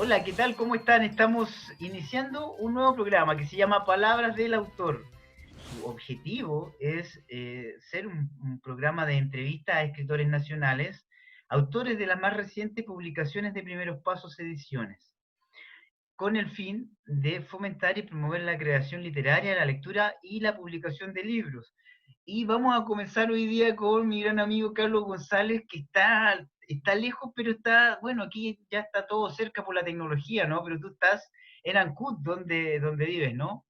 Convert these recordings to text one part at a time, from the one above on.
Hola, ¿qué tal? ¿Cómo están? Estamos iniciando un nuevo programa que se llama Palabras del Autor. Su objetivo es ser un programa de entrevistas a escritores nacionales, autores de las más recientes publicaciones de Primeros Pasos Ediciones, con el fin de fomentar y promover la creación literaria, la lectura y la publicación de libros. Y vamos a comenzar hoy día con mi gran amigo Carlos González, que está lejos, pero está, bueno, aquí ya está todo cerca por la tecnología, ¿no? Pero tú estás en Ancud, donde vives, ¿no?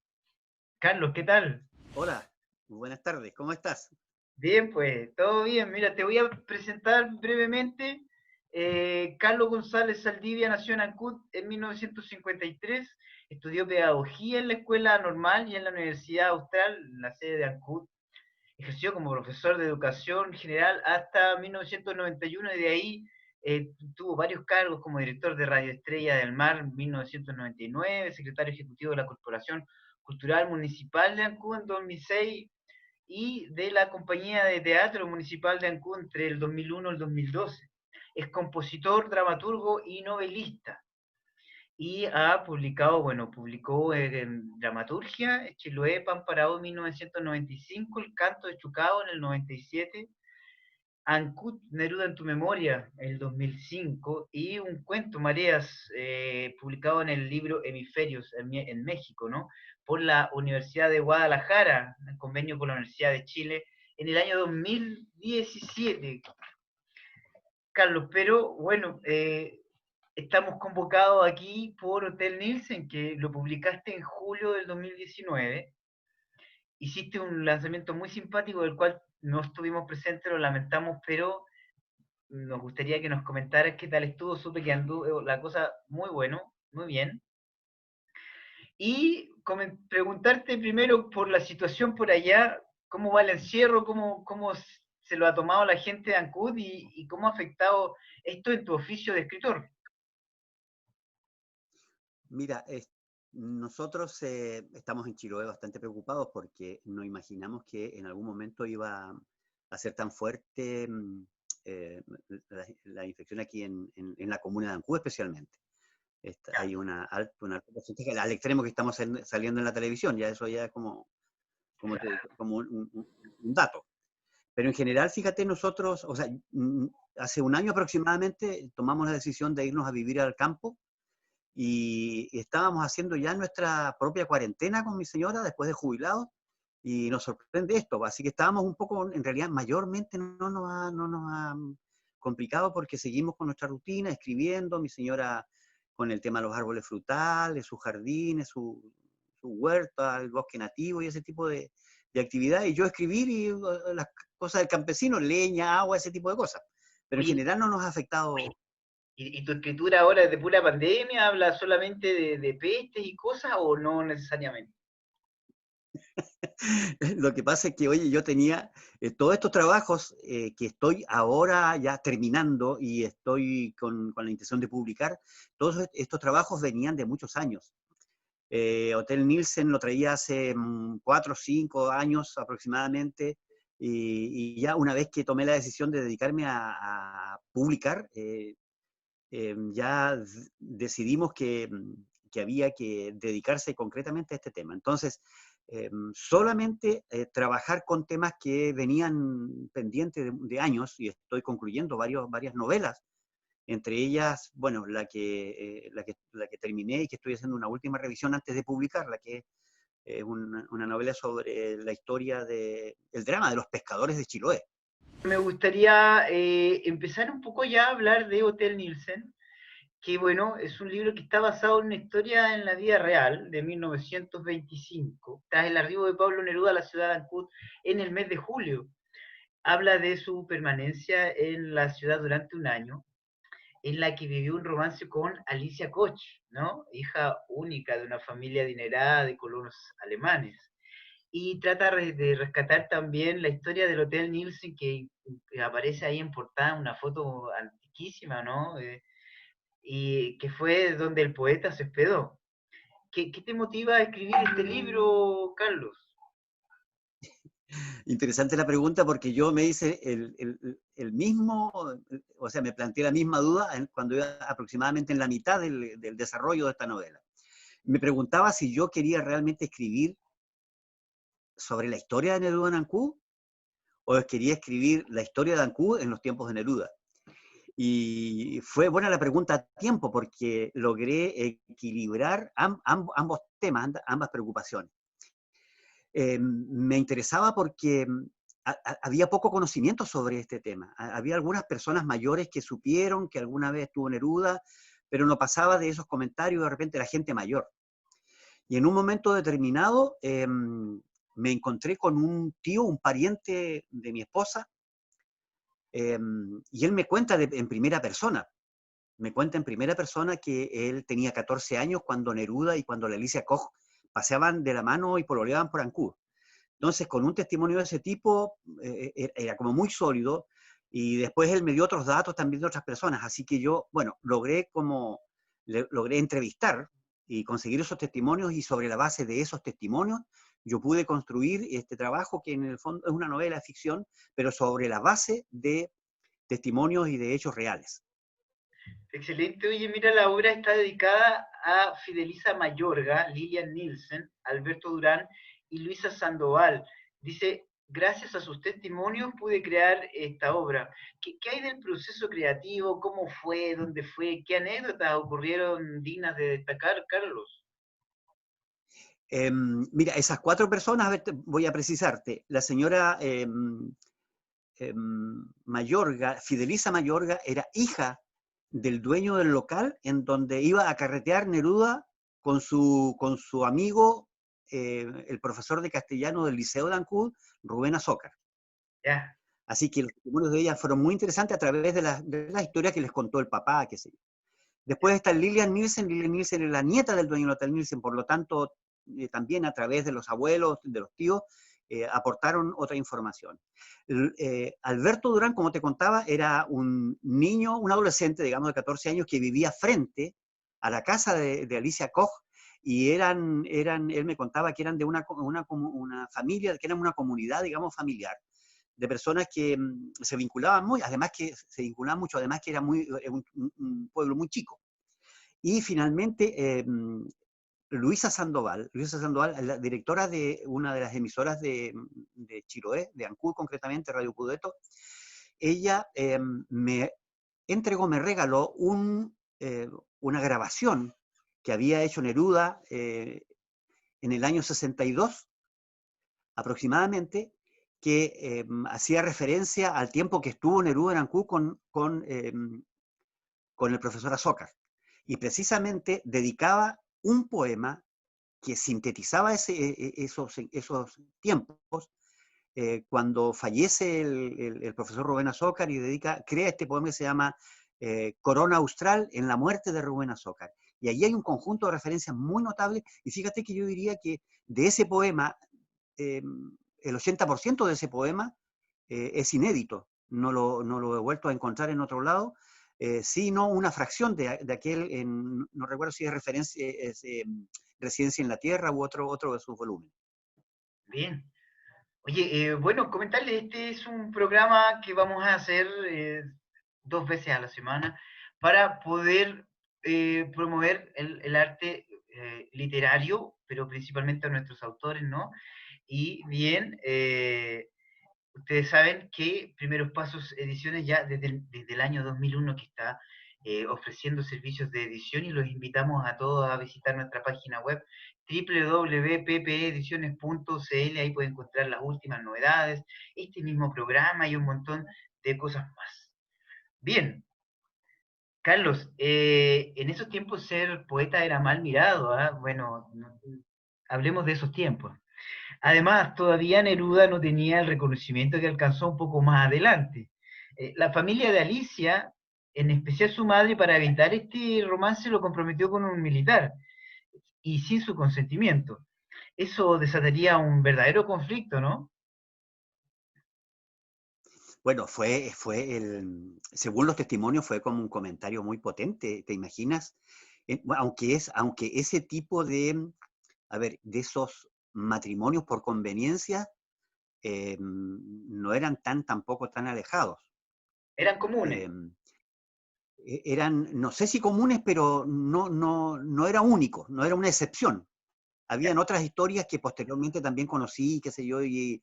Carlos, ¿qué tal? Hola, buenas tardes, ¿cómo estás? Bien, pues, todo bien. Mira, te voy a presentar brevemente. Carlos González Saldivia nació en Ancud en 1953, estudió pedagogía en la Escuela Normal y en la Universidad Austral, la sede de Ancud. Ejerció como profesor de educación general hasta 1991 y de ahí tuvo varios cargos como director de Radio Estrella del Mar en 1999, secretario ejecutivo de la Corporación Cultural Municipal de Ancud en 2006 y de la Compañía de Teatro Municipal de Ancud entre el 2001 y el 2012. Es compositor, dramaturgo y novelista. Y ha publicado, bueno, publicó en Dramaturgia, Chiloé, Pamparao en 1995, El Canto de Chucao en el 97, Ancud, Neruda en tu memoria, el 2005, y un cuento, Mareas, publicado en el libro Hemisferios, en México, ¿no? Por la Universidad de Guadalajara, en convenio con la Universidad de Chile, en el año 2017. Carlos, pero bueno, estamos convocados aquí por Hotel Nielsen, que lo publicaste en julio del 2019. Hiciste un lanzamiento muy simpático del cual no estuvimos presentes, lo lamentamos, pero nos gustaría que nos comentaras qué tal estuvo. Supe que anduvo la cosa muy bueno, muy bien. Y preguntarte primero por la situación por allá, cómo va el encierro, cómo se lo ha tomado la gente de Ancud y cómo ha afectado esto en tu oficio de escritor. Mira, nosotros estamos en Chiloé bastante preocupados porque no imaginamos que en algún momento iba a ser tan fuerte la infección aquí en la comuna de Ancud especialmente. Hay un alto porcentaje, al extremo que estamos saliendo en la televisión, ya eso ya es como un dato. Pero en general, fíjate, nosotros, o sea, hace un año aproximadamente tomamos la decisión de irnos a vivir al campo y estábamos haciendo ya nuestra propia cuarentena con mi señora después de jubilados y nos sorprende esto. Así que estábamos un poco, en realidad, mayormente no nos ha complicado porque seguimos con nuestra rutina, escribiendo, mi señora con el tema de los árboles frutales, sus jardines, su huerta, el bosque nativo y ese tipo de actividades. Y yo escribir y las cosas del campesino, leña, agua, ese tipo de cosas. Pero en Oye, general no nos ha afectado. ¿y tu escritura ahora es de pura pandemia? ¿Habla solamente de pestes y cosas o no necesariamente? Lo que pasa es que, oye, yo tenía todos estos trabajos que estoy ahora ya terminando y estoy con la intención de publicar, todos estos trabajos venían de muchos años. Hotel Nielsen lo traía hace 4 o 5 años aproximadamente y ya una vez que tomé la decisión de dedicarme a publicar, ya decidimos que había que dedicarse concretamente a este tema. Entonces, solamente trabajar con temas que venían pendientes de años, y estoy concluyendo varias novelas, entre ellas, bueno, la que terminé y que estoy haciendo una última revisión antes de publicarla, que es una novela sobre la historia el drama de los pescadores de Chiloé. Me gustaría empezar un poco ya a hablar de Hotel Nielsen, que bueno, es un libro que está basado en una historia en la vida real de 1925, tras el arribo de Pablo Neruda a la ciudad de Ancud en el mes de julio. Habla de su permanencia en la ciudad durante un año, en la que vivió un romance con Alicia Koch, ¿no? Hija única de una familia adinerada de colonos alemanes. Y trata de rescatar también la historia del Hotel Nielsen que aparece ahí en portada, una foto antiquísima, ¿no? Y que fue donde el poeta se hospedó. ¿Qué te motiva a escribir este libro, Carlos? Interesante la pregunta porque yo me hice el mismo, o sea, me planteé la misma duda cuando iba aproximadamente en la mitad del desarrollo de esta novela. Me preguntaba si yo quería realmente escribir sobre la historia de Neruda en Ancud o quería escribir la historia de Ancud en los tiempos de Neruda. Y fue buena la pregunta a tiempo porque logré equilibrar ambos temas, ambas preocupaciones. Me interesaba porque había poco conocimiento sobre este tema. Había algunas personas mayores que supieron que alguna vez estuvo Neruda, pero no pasaba de esos comentarios de repente la gente mayor. Y en un momento determinado me encontré con un tío, un pariente de mi esposa, y él me cuenta en primera persona. Me cuenta en primera persona que él tenía 14 años cuando Neruda y cuando la Alicia Koch paseaban de la mano y pololeaban por Ancud. Entonces, con un testimonio de ese tipo, era como muy sólido, y después él me dio otros datos también de otras personas, así que yo, bueno, logré entrevistar y conseguir esos testimonios, y sobre la base de esos testimonios, yo pude construir este trabajo que en el fondo es una novela de ficción, pero sobre la base de testimonios y de hechos reales. Excelente. Oye, mira, la obra está dedicada a Fidelisa Mayorga, Lilian Nielsen, Alberto Durán y Luisa Sandoval. Dice, gracias a sus testimonios pude crear esta obra. ¿Qué hay del proceso creativo? ¿Cómo fue? ¿Dónde fue? ¿Qué anécdotas ocurrieron dignas de destacar, Carlos? Mira, esas 4 personas, a ver, voy a precisarte. La señora Mayorga, Fidelisa Mayorga, era hija del dueño del local en donde iba a carretear Neruda con su amigo, el profesor de castellano del Liceo de Ancud, Rubén Azócar. Ya. Así que los testimonios de ella fueron muy interesantes a través de la historia que les contó el papá, qué sé yo. Después está Lilian Nielsen. Lilian Nielsen es la nieta del dueño del Hotel Nielsen, por lo tanto, también a través de los abuelos, de los tíos, aportaron otra información. Alberto Durán, como te contaba, era un niño, un adolescente, digamos, de 14 años, que vivía frente a la casa de Alicia Koch, y él me contaba que eran de una familia, que eran una comunidad, digamos, familiar, de personas que se vinculaban muy, además que se vinculaban mucho, además que era un pueblo muy chico. Y finalmente, Luisa Sandoval, la directora de una de las emisoras de Chiloé, de Ancud concretamente, Radio Cudeto, ella me regaló una grabación que había hecho Neruda en el año 62, aproximadamente, que hacía referencia al tiempo que estuvo Neruda en Ancud con el profesor Azócar. Y precisamente dedicaba un poema que sintetizaba esos tiempos, cuando fallece el profesor Rubén Azócar, y crea este poema que se llama Corona Austral en la muerte de Rubén Azócar. Y allí hay un conjunto de referencias muy notables, y fíjate que yo diría que de ese poema, el 80% de ese poema es inédito, no lo he vuelto a encontrar en otro lado, sino una fracción de aquel, no recuerdo si es Residencia en la Tierra u otro de sus volúmenes. Bien. Oye, bueno, comentarles, este es un programa que vamos a hacer 2 veces a la semana para poder promover el arte literario, pero principalmente a nuestros autores, ¿no? Y bien, ustedes saben que Primeros Pasos Ediciones ya desde el año 2001 que está ofreciendo servicios de edición, y los invitamos a todos a visitar nuestra página web www.ppeediciones.cl. Ahí pueden encontrar las últimas novedades, este mismo programa y un montón de cosas más. Bien, Carlos, en esos tiempos ser poeta era mal mirado, ¿eh? Bueno, hablemos de esos tiempos. Además, todavía Neruda no tenía el reconocimiento que alcanzó un poco más adelante. La familia de Alicia, en especial su madre, para evitar este romance lo comprometió con un militar y sin su consentimiento. Eso desataría un verdadero conflicto, ¿no? Bueno, según los testimonios, fue como un comentario muy potente, ¿te imaginas? Bueno, aunque ese tipo de esos matrimonios por conveniencia no eran tampoco tan alejados. Eran comunes. Eran, no sé si comunes, pero no era único, no era una excepción. Habían otras historias que posteriormente también conocí, qué sé yo, y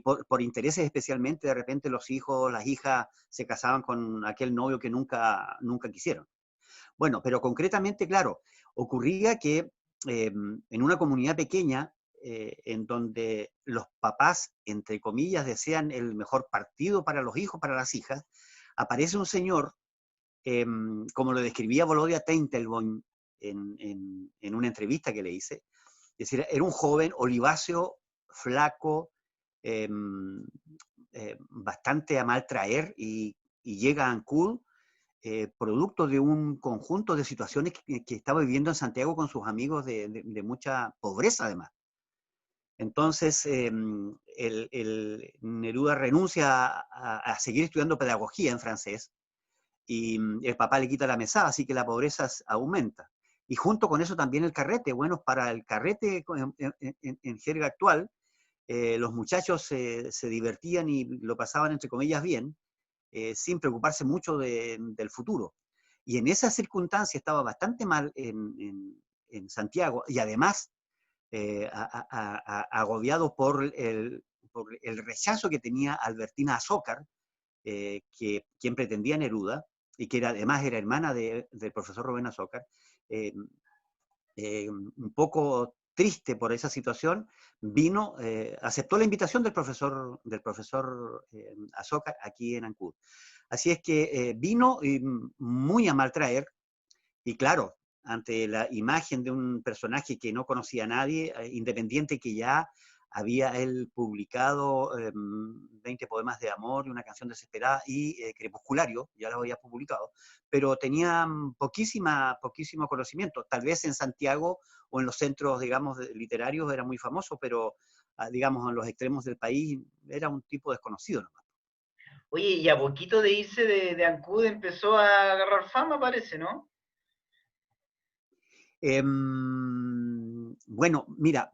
por intereses especialmente, de repente los hijos, las hijas se casaban con aquel novio que nunca quisieron. Bueno, pero concretamente, claro, ocurría que en una comunidad pequeña, en donde los papás, entre comillas, desean el mejor partido para los hijos, para las hijas, aparece un señor, como lo describía Volodya Teitelbaum en una entrevista que le hice. Es decir, era un joven oliváceo, flaco, bastante a mal traer, y llega a Ancud producto de un conjunto de situaciones que estaba viviendo en Santiago con sus amigos de mucha pobreza además. Entonces, Neruda renuncia a seguir estudiando pedagogía en francés, y el papá le quita la mesada, así que la pobreza aumenta. Y junto con eso también el carrete. Bueno, para el carrete en jerga actual, los muchachos se divertían y lo pasaban, entre comillas, bien, sin preocuparse mucho del futuro. Y en esa circunstancia estaba bastante mal en Santiago, y además agobiado por el rechazo que tenía Albertina Azócar, quien pretendía Neruda, y que además era hermana del profesor Rubén Azócar. Un poco triste por esa situación, vino, aceptó la invitación del profesor Azócar aquí en Ancud. Así es que vino muy a mal traer, y claro, ante la imagen de un personaje que no conocía a nadie, independiente que ya había él publicado 20 poemas de amor y una canción desesperada, y Crepusculario, ya lo había publicado, pero tenía poquísimo conocimiento. Tal vez en Santiago o en los centros, digamos, literarios era muy famoso, pero digamos, en los extremos del país era un tipo desconocido nomás. Oye, y a poquito de irse de Ancud empezó a agarrar fama, parece, ¿no? Bueno, mira,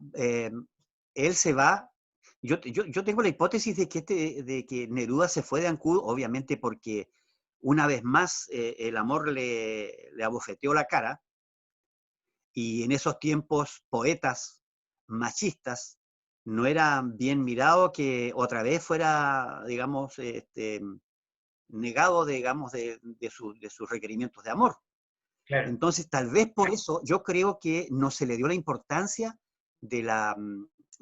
él se va. Yo tengo la hipótesis de que Neruda se fue de Ancud, obviamente porque una vez más el amor le abofeteó la cara, y en esos tiempos poetas machistas no era bien mirado que otra vez fuera, digamos, negado, digamos, de sus requerimientos de amor. Claro. Entonces, tal vez por eso yo creo que no se le dio la importancia de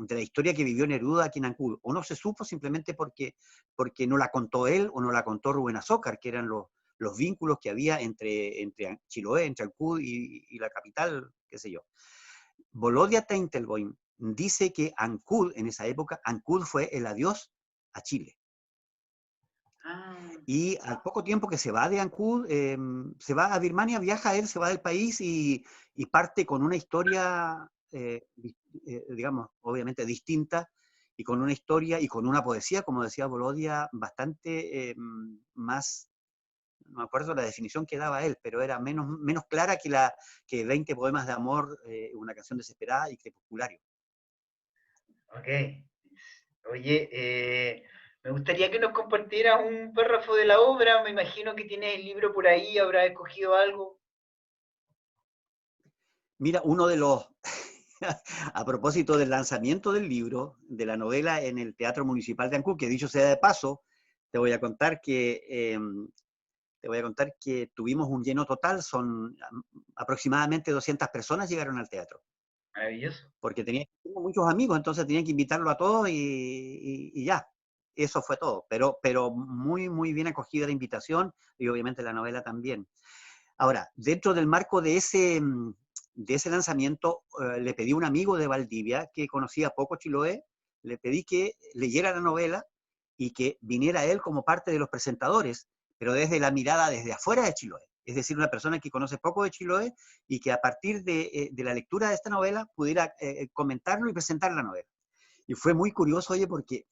de la historia que vivió Neruda aquí en Ancud. O no se supo simplemente porque no la contó él o no la contó Rubén Azócar, que eran los vínculos que había entre Chiloé, entre Ancud y la capital, qué sé yo. Volodya Teitelbaum dice que Ancud, en esa época, Ancud fue el adiós a Chile. Ah, Y al poco tiempo que se va de Ancud, se va a Birmania, viaja él, se va del país, y parte con una historia, digamos, obviamente distinta, y con una historia y con una poesía, como decía Volodya, bastante más, no me acuerdo la definición que daba él, pero era menos clara que 20 poemas de amor, una canción desesperada y Crepusculario. ok. Oye, me gustaría que nos compartieras un párrafo de la obra. Me imagino que tienes el libro por ahí, habrás escogido algo. Mira, uno de los, a propósito del lanzamiento del libro, de la novela en el Teatro Municipal de Ancud, que dicho sea de paso, te voy a contar que, tuvimos un lleno total, son aproximadamente 200 personas llegaron al teatro, Maravilloso. porque tengo muchos amigos, entonces tenía que invitarlo a todos, y ya, eso fue todo, pero muy bien acogida la invitación, y obviamente la novela también. Ahora, dentro del marco de ese lanzamiento, le pedí a un amigo de Valdivia que conocía poco Chiloé, le pedí que leyera la novela y que viniera él como parte de los presentadores, pero desde la mirada desde afuera de Chiloé. Es decir, una persona que conoce poco de Chiloé, y que a partir de la lectura de esta novela pudiera comentarlo y presentar la novela. Y fue muy curioso, oye, porque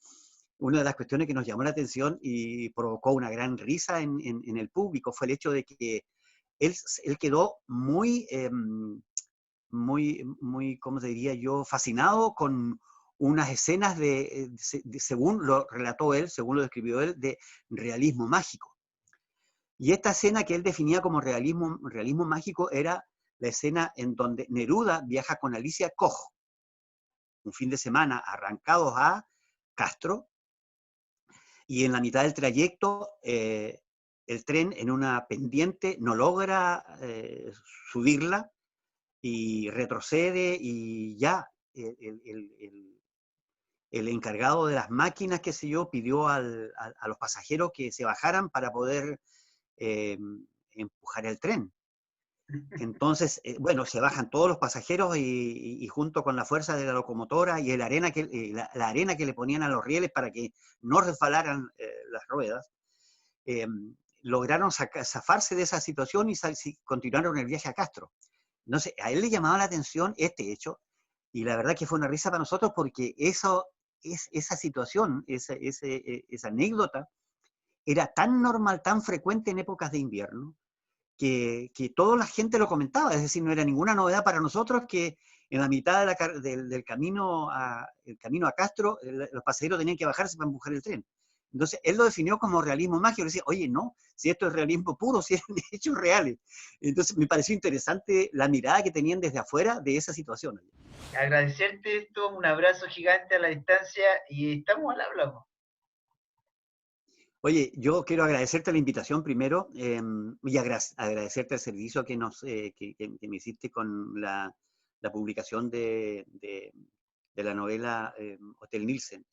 una de las cuestiones que nos llamó la atención y provocó una gran risa en el público fue el hecho de que él quedó muy, ¿cómo se diría yo?, fascinado con unas escenas según lo relató él, según lo describió él, de realismo mágico. Y esta escena que él definía como realismo mágico era la escena en donde Neruda viaja con Alicia Koch, un fin de semana arrancados a Castro, y en la mitad del trayecto el tren en una pendiente no logra subirla y retrocede y ya el encargado de las máquinas, qué sé yo, pidió a los pasajeros que se bajaran para poder empujar el tren. Entonces, bueno, se bajan todos los pasajeros y junto con la fuerza de la locomotora y la arena que le ponían a los rieles para que no resbalaran las ruedas, lograron zafarse de esa situación y continuaron el viaje a Castro. Entonces, a él le llamaba la atención este hecho, y la verdad que fue una risa para nosotros porque esa situación, esa anécdota, era tan normal, tan frecuente en épocas de invierno, que toda la gente lo comentaba, es decir, no era ninguna novedad para nosotros que en la mitad del camino a Castro, los pasajeros tenían que bajarse para empujar el tren. Entonces, él lo definió como realismo mágico, le decía, oye, no, si esto es realismo puro, si eran hechos reales. Entonces, me pareció interesante la mirada que tenían desde afuera de esa situación. Agradecerte esto, un abrazo gigante a la distancia y estamos al habla, po. Oye, yo quiero agradecerte la invitación primero y agradecerte el servicio que me hiciste con la publicación de la novela Hotel Nielsen.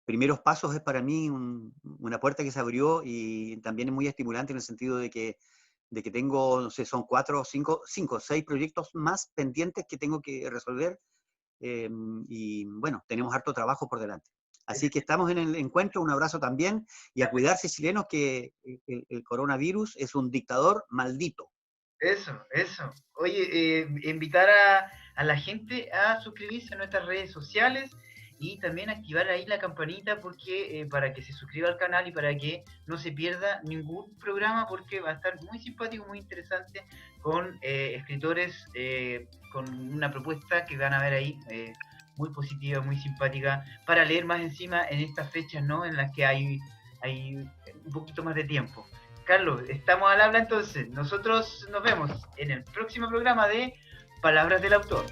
Primeros pasos es para mí una puerta que se abrió y también es muy estimulante en el sentido de que tengo, no sé, son 4, 5, 6 proyectos más pendientes que tengo que resolver y bueno, tenemos harto trabajo por delante. Así que estamos en el encuentro, un abrazo también, y a cuidarse, chilenos, que el coronavirus es un dictador maldito. Eso. Oye, invitar a la gente a suscribirse a nuestras redes sociales y también activar ahí la campanita porque para que se suscriba al canal y para que no se pierda ningún programa porque va a estar muy simpático, muy interesante con escritores con una propuesta que van a ver ahí muy positiva, muy simpática para leer más encima en estas fechas, ¿no? En las que hay un poquito más de tiempo. Carlos, estamos al habla entonces. Nosotros nos vemos en el próximo programa de Palabras del Autor.